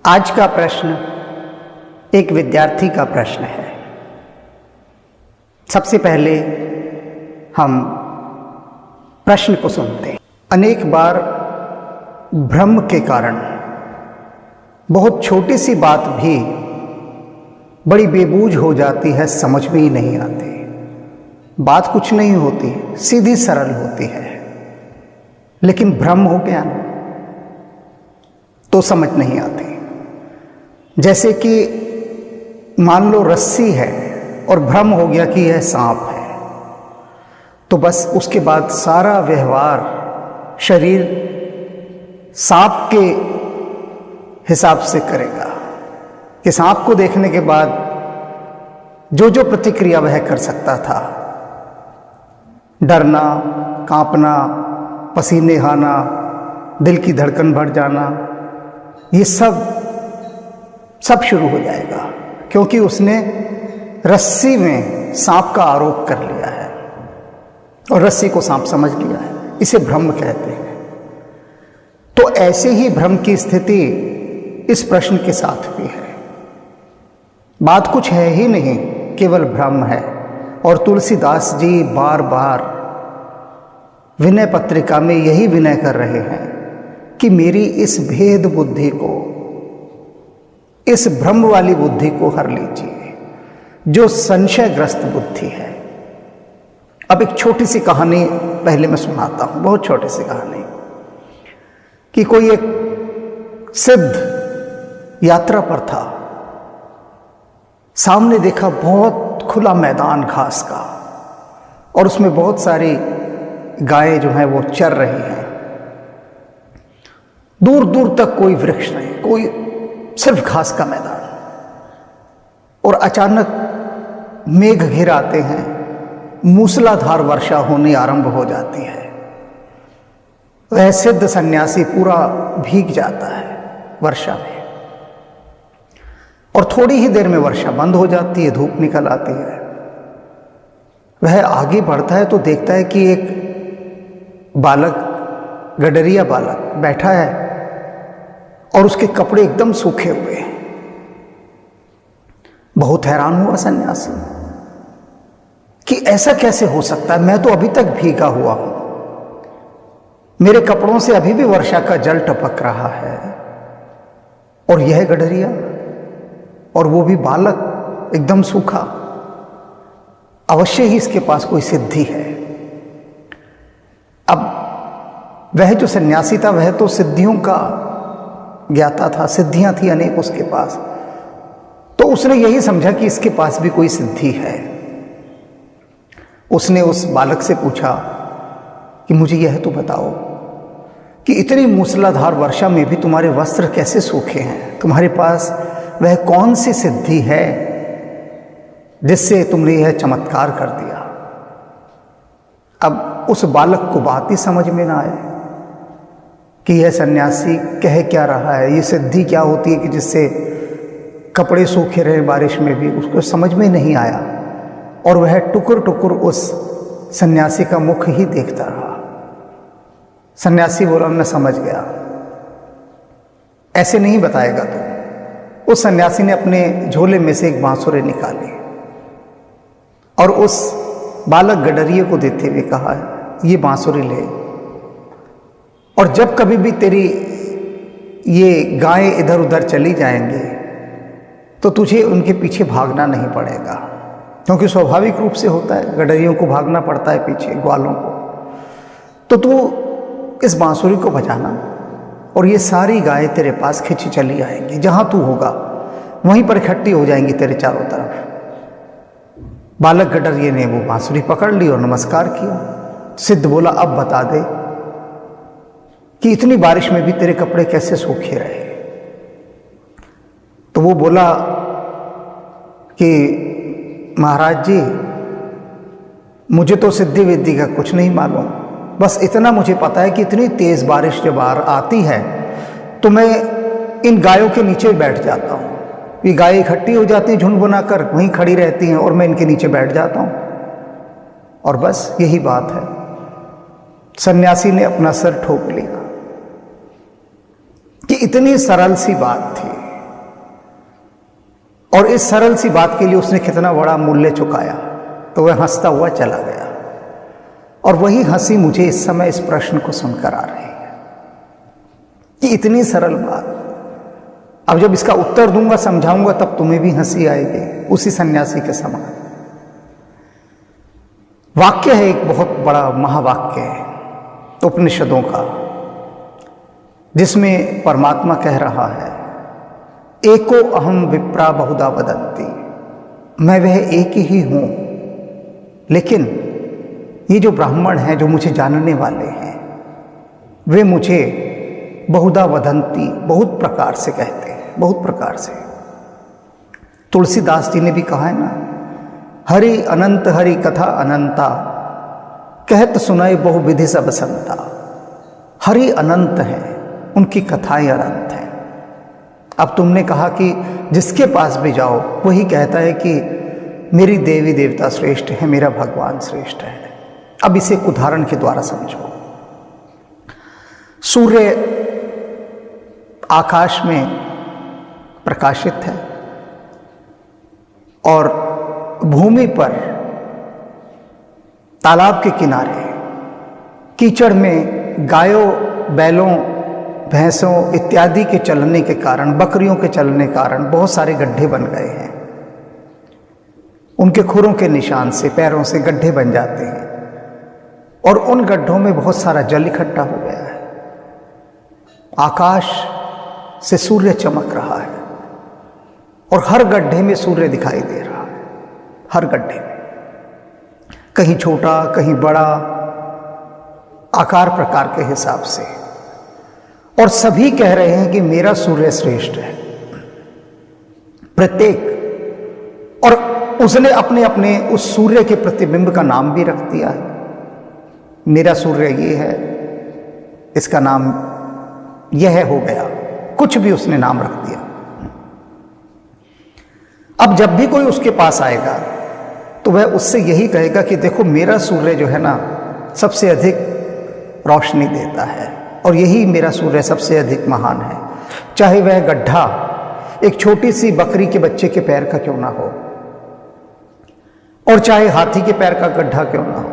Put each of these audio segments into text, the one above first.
आज का प्रश्न एक विद्यार्थी का प्रश्न है। सबसे पहले हम प्रश्न को सुनते हैं। अनेक बार भ्रम के कारण बहुत छोटी सी बात भी बड़ी बेबूझ हो जाती है, समझ में ही नहीं आती। बात कुछ नहीं होती, सीधी सरल होती है, लेकिन भ्रम हो गया तो समझ नहीं आती। जैसे कि मान लो रस्सी है और भ्रम हो गया कि यह सांप है, तो बस उसके बाद सारा व्यवहार शरीर सांप के हिसाब से करेगा कि सांप को देखने के बाद जो जो प्रतिक्रिया वह कर सकता था, डरना, कांपना, पसीने आना, दिल की धड़कन बढ़ जाना, ये सब शुरू हो जाएगा, क्योंकि उसने रस्सी में सांप का आरोप कर लिया है और रस्सी को सांप समझ लिया है। इसे भ्रम कहते हैं। तो ऐसे ही भ्रम की स्थिति इस प्रश्न के साथ भी है। बात कुछ है ही नहीं, केवल भ्रम है। और तुलसीदास जी बार बार विनय पत्रिका में यही विनय कर रहे हैं कि मेरी इस भेद बुद्धि को, इस भ्रम वाली बुद्धि को हर लीजिए, जो संशयग्रस्त बुद्धि है। अब एक छोटी सी कहानी पहले मैं सुनाता हूं, बहुत छोटी सी कहानी कि कोई एक सिद्ध यात्रा पर था। सामने देखा बहुत खुला मैदान घास का, और उसमें बहुत सारी गायें जो हैं वो चर रही हैं। दूर दूर तक कोई वृक्ष नहीं, कोई सिर्फ घास का मैदान। और अचानक मेघ घिर आते हैं, मूसलाधार वर्षा होने आरंभ हो जाती है। वह सिद्ध सन्यासी पूरा भीग जाता है वर्षा में, और थोड़ी ही देर में वर्षा बंद हो जाती है, धूप निकल आती है। वह आगे बढ़ता है तो देखता है कि एक बालक, गडरिया बालक बैठा है और उसके कपड़े एकदम सूखे हुए हैं। बहुत हैरान हुआ सन्यासी कि ऐसा कैसे हो सकता है, मैं तो अभी तक भीगा हुआ हूं, मेरे कपड़ों से अभी भी वर्षा का जल टपक रहा है, और यह गडरिया, और वो भी बालक एकदम सूखा। अवश्य ही इसके पास कोई सिद्धि है। अब वह जो सन्यासी था वह तो सिद्धियों का ज्ञाता था, सिद्धियां थी अनेक उसके पास। तो उसने यही समझा कि इसके पास भी कोई सिद्धि है। उसने उस बालक से पूछा कि मुझे यह तो बताओ कि इतनी मूसलाधार वर्षा में भी तुम्हारे वस्त्र कैसे सूखे हैं? तुम्हारे पास वह कौन सी सिद्धि है जिससे तुमने यह चमत्कार कर दिया? अब उस बालक को बात ही समझ में ना आए कि यह सन्यासी कह क्या रहा है, ये सिद्धि क्या होती है कि जिससे कपड़े सूखे रहे बारिश में भी, उसको समझ में नहीं आया। और वह टुकुर टुकुर उस सन्यासी का मुख ही देखता रहा। सन्यासी बोला, मैं समझ गया, ऐसे नहीं बताएगा तो। उस सन्यासी ने अपने झोले में से एक बांसुरी निकाली और उस बालक गडरिये को देते हुए कहा, ये बांसुरी ले, और जब कभी भी तेरी ये गायें इधर उधर चली जाएंगे तो तुझे उनके पीछे भागना नहीं पड़ेगा, क्योंकि स्वाभाविक रूप से होता है, गडरियों को भागना पड़ता है पीछे, ग्वालों को। तो तू इस बांसुरी को बजाना और ये सारी गायें तेरे पास खिंची चली आएंगी, जहां तू होगा वहीं पर इकट्ठी हो जाएंगी तेरे चारों तरफ। बालक गडरिये ने वो बांसुरी पकड़ ली और नमस्कार किया। सिद्ध बोला, अब बता दे कि इतनी बारिश में भी तेरे कपड़े कैसे सूखे रहे? तो वो बोला कि महाराज जी, मुझे तो सिद्धि विद्धि का कुछ नहीं मालूम, बस इतना मुझे पता है कि इतनी तेज बारिश जब आती है तो मैं इन गायों के नीचे बैठ जाता हूँ। ये गायें इकट्ठी हो जाती हैं झुंड बनाकर, वहीं खड़ी रहती हैं और मैं इनके नीचे बैठ जाता हूँ, और बस यही बात है। सन्यासी ने अपना सर ठोक लिया कि इतनी सरल सी बात थी, और इस सरल सी बात के लिए उसने कितना बड़ा मूल्य चुकाया। तो वह हंसता हुआ चला गया। और वही हंसी मुझे इस समय इस प्रश्न को सुनकर आ रही है कि इतनी सरल बात, अब जब इसका उत्तर दूंगा, समझाऊंगा, तब तुम्हें भी हंसी आएगी, उसी सन्यासी के समान। वाक्य है, एक बहुत बड़ा महावाक्य है उपनिषदों का, जिसमें परमात्मा कह रहा है, एको अहम विप्रा बहुधा वदंती, मैं वह एक ही हूं, लेकिन ये जो ब्राह्मण हैं, जो मुझे जानने वाले हैं, वे मुझे बहुधा वदंती, बहुत प्रकार से कहते हैं, बहुत प्रकार से। तुलसीदास जी ने भी कहा है ना, हरि अनंत हरि कथा अनंता, कहत सुनाए बहु विधि सब संता। हरि अनंत है, उनकी कथाएं अनंत हैं। अब तुमने कहा कि जिसके पास भी जाओ वही कहता है कि मेरी देवी देवता श्रेष्ठ है, मेरा भगवान श्रेष्ठ है। अब इसे एक उदाहरण के द्वारा समझो। सूर्य आकाश में प्रकाशित है और भूमि पर तालाब के किनारे कीचड़ में गायों, बैलों, भैंसों इत्यादि के चलने के कारण, बकरियों के चलने के कारण बहुत सारे गड्ढे बन गए हैं। उनके खुरों के निशान से, पैरों से गड्ढे बन जाते हैं और उन गड्ढों में बहुत सारा जल इकट्ठा हो गया है। आकाश से सूर्य चमक रहा है और हर गड्ढे में सूर्य दिखाई दे रहा है, हर गड्ढे में, कहीं छोटा कहीं बड़ा, आकार प्रकार के हिसाब से। और सभी कह रहे हैं कि मेरा सूर्य श्रेष्ठ है, प्रत्येक। और उसने अपने अपने उस सूर्य के प्रतिबिंब का नाम भी रख दिया है। मेरा सूर्य ये है, इसका नाम यह हो गया, कुछ भी उसने नाम रख दिया। अब जब भी कोई उसके पास आएगा तो वह उससे यही कहेगा कि देखो मेरा सूर्य जो है ना सबसे अधिक रोशनी देता है और यही मेरा सूर्य सबसे अधिक महान है। चाहे वह गड्ढा एक छोटी सी बकरी के बच्चे के पैर का क्यों ना हो और चाहे हाथी के पैर का गड्ढा क्यों ना हो,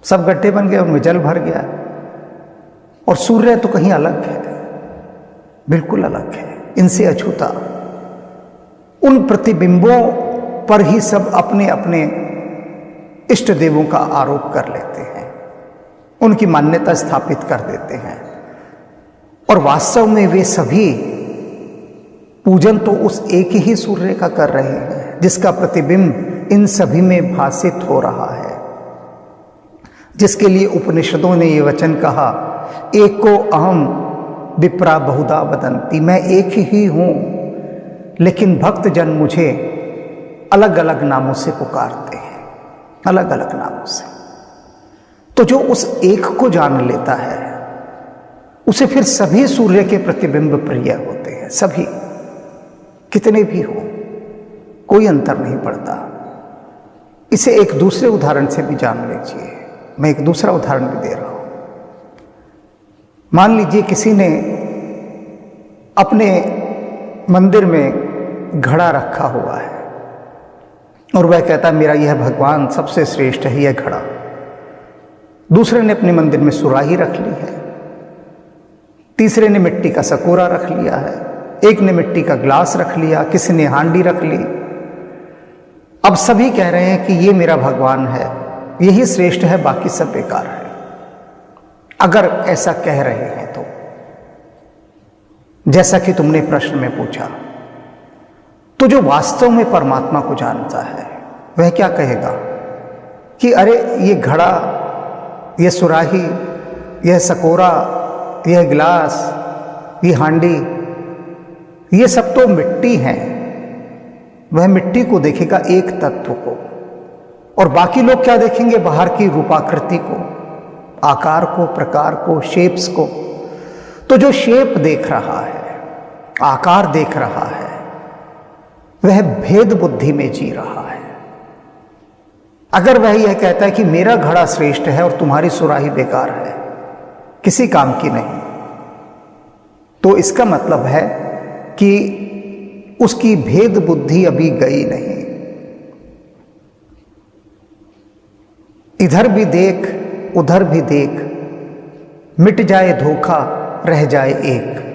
सब गड्ढे बन गए, उनमें जल भर गया और सूर्य तो कहीं अलग है, बिल्कुल अलग है, इनसे अछूता। उन प्रतिबिंबों पर ही सब अपने अपने इष्ट देवों का आरोप कर लेते हैं, उनकी मान्यता स्थापित कर देते हैं और वास्तव में वे सभी पूजन तो उस एक ही सूर्य का कर रहे हैं जिसका प्रतिबिंब इन सभी में भासित हो रहा है, जिसके लिए उपनिषदों ने ये वचन कहा, एको अहम विप्रा बहुधा वदंती, मैं एक ही हूं, लेकिन भक्त जन मुझे अलग अलग नामों से पुकारते हैं, अलग अलग नामों से। तो जो उस एक को जान लेता है उसे फिर सभी सूर्य के प्रतिबिंब प्रिय होते हैं, सभी, कितने भी हो, कोई अंतर नहीं पड़ता। इसे एक दूसरे उदाहरण से भी जान लीजिए। मैं एक दूसरा उदाहरण भी दे रहा हूं। मान लीजिए किसी ने अपने मंदिर में घड़ा रखा हुआ है और वह कहता है मेरा यह भगवान सबसे श्रेष्ठ है, यह घड़ा। दूसरे ने अपने मंदिर में सुराही रख ली है, तीसरे ने मिट्टी का सकोरा रख लिया है, एक ने मिट्टी का ग्लास रख लिया, किसी ने हांडी रख ली। अब सभी कह रहे हैं कि ये मेरा भगवान है, यही श्रेष्ठ है, बाकी सब बेकार है। अगर ऐसा कह रहे हैं तो, जैसा कि तुमने प्रश्न में पूछा, तो जो वास्तव में परमात्मा को जानता है वह क्या कहेगा कि अरे ये घड़ा, यह सुराही, यह सकोरा, यह गिलास, ये हांडी, ये सब तो मिट्टी हैं। वह मिट्टी को देखेगा, एक तत्व को, और बाकी लोग क्या देखेंगे, बाहर की रूपाकृति को, आकार को, प्रकार को, शेप्स को। तो जो शेप देख रहा है, आकार देख रहा है, वह भेद बुद्धि में जी रहा है। अगर वह यह कहता है कि मेरा घड़ा श्रेष्ठ है और तुम्हारी सुराही बेकार है, किसी काम की नहीं, तो इसका मतलब है कि उसकी भेद बुद्धि अभी गई नहीं। इधर भी देख उधर भी देख, मिट जाए धोखा रह जाए एक।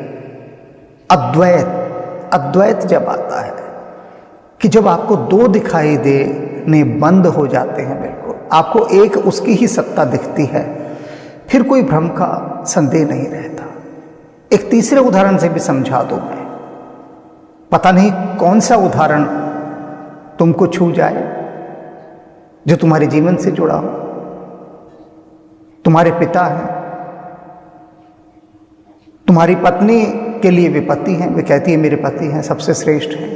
अद्वैत जब आता है कि जब आपको दो दिखाई देने बंद हो जाते हैं, बिल्कुल आपको एक उसकी ही सत्ता दिखती है, फिर कोई भ्रम का संदेह नहीं रहता। एक तीसरे उदाहरण से भी समझा दूं मैं, पता नहीं कौन सा उदाहरण तुमको छू जाए जो तुम्हारे जीवन से जुड़ा हो। तुम्हारे पिता हैं, तुम्हारी पत्नी के लिए वे पति हैं, वे कहती है मेरे पति हैं, सबसे श्रेष्ठ हैं।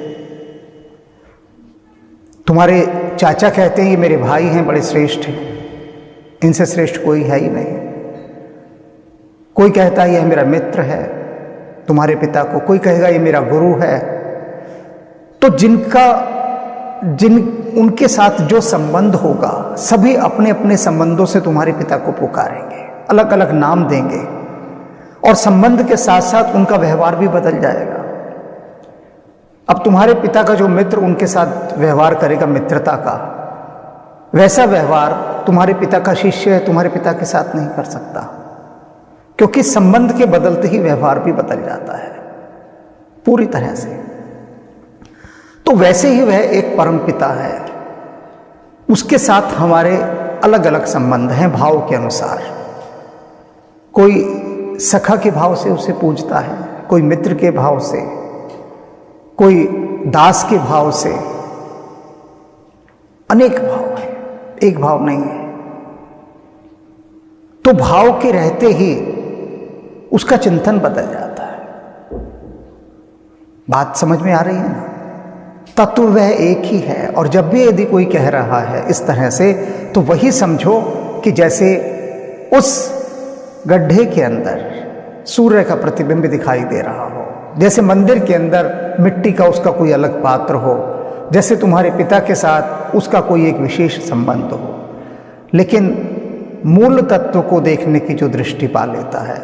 तुम्हारे चाचा कहते हैं ये मेरे भाई हैं, बड़े श्रेष्ठ हैं, इनसे श्रेष्ठ कोई है ही नहीं। कोई कहता है यह मेरा मित्र है तुम्हारे पिता को, कोई कहेगा ये मेरा गुरु है। तो उनके साथ जो संबंध होगा, सभी अपने अपने संबंधों से तुम्हारे पिता को पुकारेंगे, अलग अलग नाम देंगे, और संबंध के साथ साथ उनका व्यवहार भी बदल जाएगा। अब तुम्हारे पिता का जो मित्र उनके साथ व्यवहार करेगा मित्रता का, वैसा व्यवहार तुम्हारे पिता का शिष्य है तुम्हारे पिता के साथ नहीं कर सकता, क्योंकि संबंध के बदलते ही व्यवहार भी बदल जाता है पूरी तरह से। तो वैसे ही वह एक परम पिता है, उसके साथ हमारे अलग अलग संबंध हैं भाव के अनुसार। कोई सखा के भाव से उसे पूजता है, कोई मित्र के भाव से, कोई दास के भाव से। अनेक भाव हैं, एक भाव नहीं है। तो भाव के रहते ही उसका चिंतन बदल जाता है। बात समझ में आ रही है ना? तत्व वह एक ही है, और जब भी यदि कोई कह रहा है इस तरह से, तो वही समझो कि जैसे उस गड्ढे के अंदर सूर्य का प्रतिबिंब दिखाई दे रहा हो, जैसे मंदिर के अंदर मिट्टी का उसका कोई अलग पात्र हो, जैसे तुम्हारे पिता के साथ उसका कोई एक विशेष संबंध हो, लेकिन मूल तत्व को देखने की जो दृष्टि पा लेता है,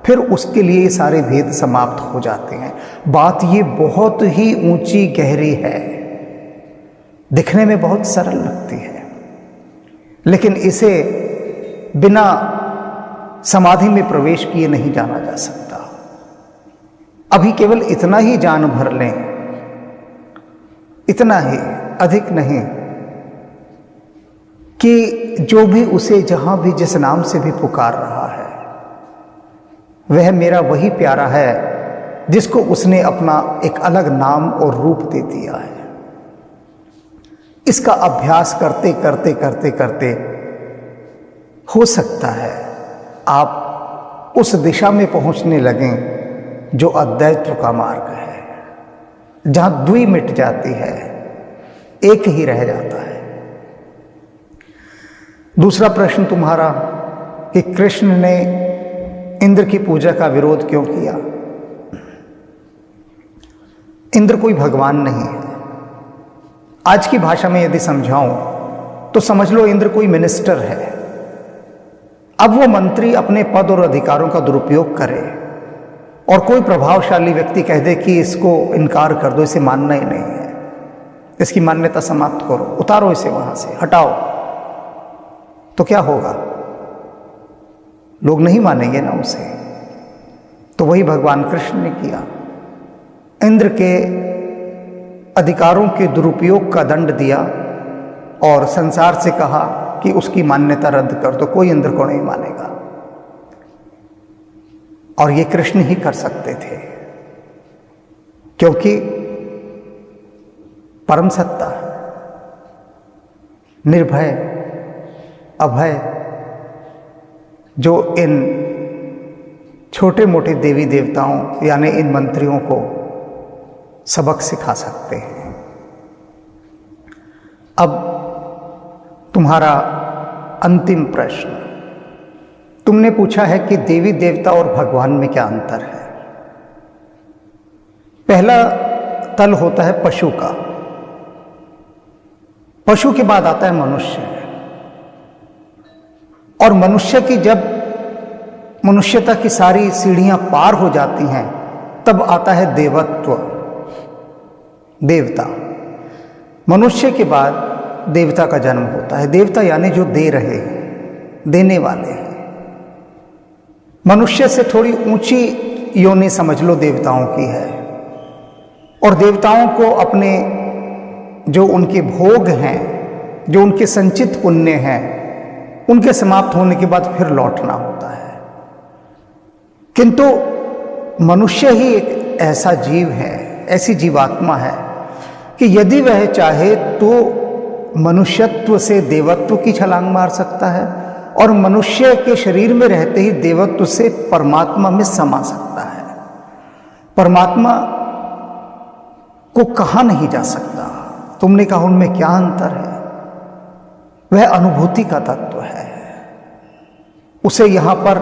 फिर उसके लिए सारे भेद समाप्त हो जाते हैं। बात ये बहुत ही ऊंची गहरी है, दिखने में बहुत सरल लगती है, लेकिन इसे बिना समाधि में प्रवेश किए नहीं जाना जा सकता। अभी केवल इतना ही जान भर लें, इतना ही, अधिक नहीं, कि जो भी उसे जहां भी जिस नाम से भी पुकार रहा है, वह मेरा वही प्यारा है जिसको उसने अपना एक अलग नाम और रूप दे दिया है। इसका अभ्यास करते करते करते करते हो सकता है आप उस दिशा में पहुंचने लगें जो अद्वैत का मार्ग है, जहां द्वि मिट जाती है, एक ही रह जाता है। दूसरा प्रश्न तुम्हारा कि कृष्ण ने इंद्र की पूजा का विरोध क्यों किया? इंद्र कोई भगवान नहीं है। आज की भाषा में यदि समझाऊं तो समझ लो इंद्र कोई मिनिस्टर है। अब वो मंत्री अपने पद और अधिकारों का दुरुपयोग करे और कोई प्रभावशाली व्यक्ति कह दे कि इसको इनकार कर दो, इसे मानना ही नहीं है, इसकी मान्यता समाप्त करो, उतारो इसे वहां से, हटाओ, तो क्या होगा? लोग नहीं मानेंगे ना उसे। तो वही भगवान कृष्ण ने किया, इंद्र के अधिकारों के दुरुपयोग का दंड दिया और संसार से कहा कि उसकी मान्यता रद्द कर दो, कोई इंद्र को नहीं मानेगा। और ये कृष्ण ही कर सकते थे, क्योंकि परम सत्ता, निर्भय, अभय, जो इन छोटे मोटे देवी देवताओं यानी इन मंत्रियों को सबक सिखा सकते हैं। अब तुम्हारा अंतिम प्रश्न, तुमने पूछा है कि देवी देवता और भगवान में क्या अंतर है। पहला तल होता है पशु का, पशु के बाद आता है मनुष्य, और मनुष्य की जब मनुष्यता की सारी सीढ़ियां पार हो जाती हैं तब आता है देवत्व। देवता, मनुष्य के बाद देवता का जन्म होता है। देवता यानी जो दे रहे हैं, देने वाले हैं। मनुष्य से थोड़ी ऊंची योनि समझ लो देवताओं की है, और देवताओं को अपने जो उनके भोग हैं, जो उनके संचित पुण्य हैं, उनके समाप्त होने के बाद फिर लौटना होता है। किंतु मनुष्य ही एक ऐसा जीव है, ऐसी जीवात्मा है कि यदि वह चाहे तो मनुष्यत्व से देवत्व की छलांग मार सकता है, और मनुष्य के शरीर में रहते ही देवत्व से परमात्मा में समा सकता है। परमात्मा को कहा नहीं जा सकता। तुमने कहा उनमें क्या अंतर है? वह अनुभूति का तत्व है, उसे यहां पर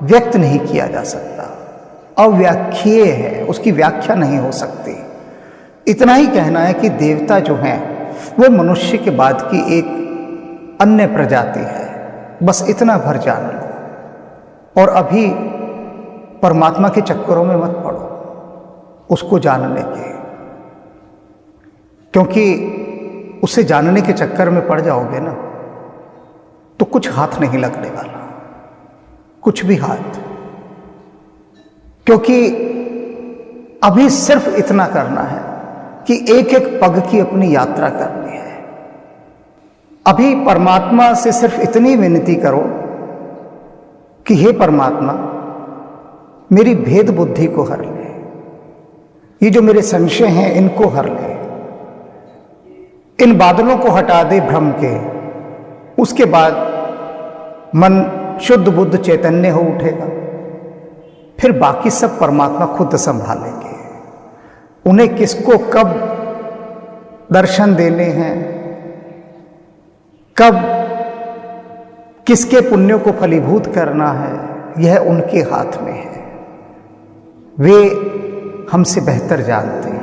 व्यक्त नहीं किया जा सकता, अव्याख्येय है, उसकी व्याख्या नहीं हो सकती। इतना ही कहना है कि देवता जो हैं वो मनुष्य के बाद की एक अन्य प्रजाति है, बस इतना भर जान लो। और अभी परमात्मा के चक्करों में मत पड़ो, उसको जानने के, क्योंकि उसे जानने के चक्कर में पड़ जाओगे ना तो कुछ हाथ नहीं लगने वाला, कुछ भी हाथ। क्योंकि अभी सिर्फ इतना करना है कि एक एक पग की अपनी यात्रा करनी है। अभी परमात्मा से सिर्फ इतनी विनती करो कि हे परमात्मा, मेरी भेद बुद्धि को हर ले, ये जो मेरे संशय हैं इनको हर ले, इन बादलों को हटा दे भ्रम के। उसके बाद मन शुद्ध बुद्ध चैतन्य हो उठेगा, फिर बाकी सब परमात्मा खुद संभालेंगे। उन्हें किसको कब दर्शन देने हैं, कब किसके पुण्यों को फलीभूत करना है, यह उनके हाथ में है। वे हमसे बेहतर जानते हैं।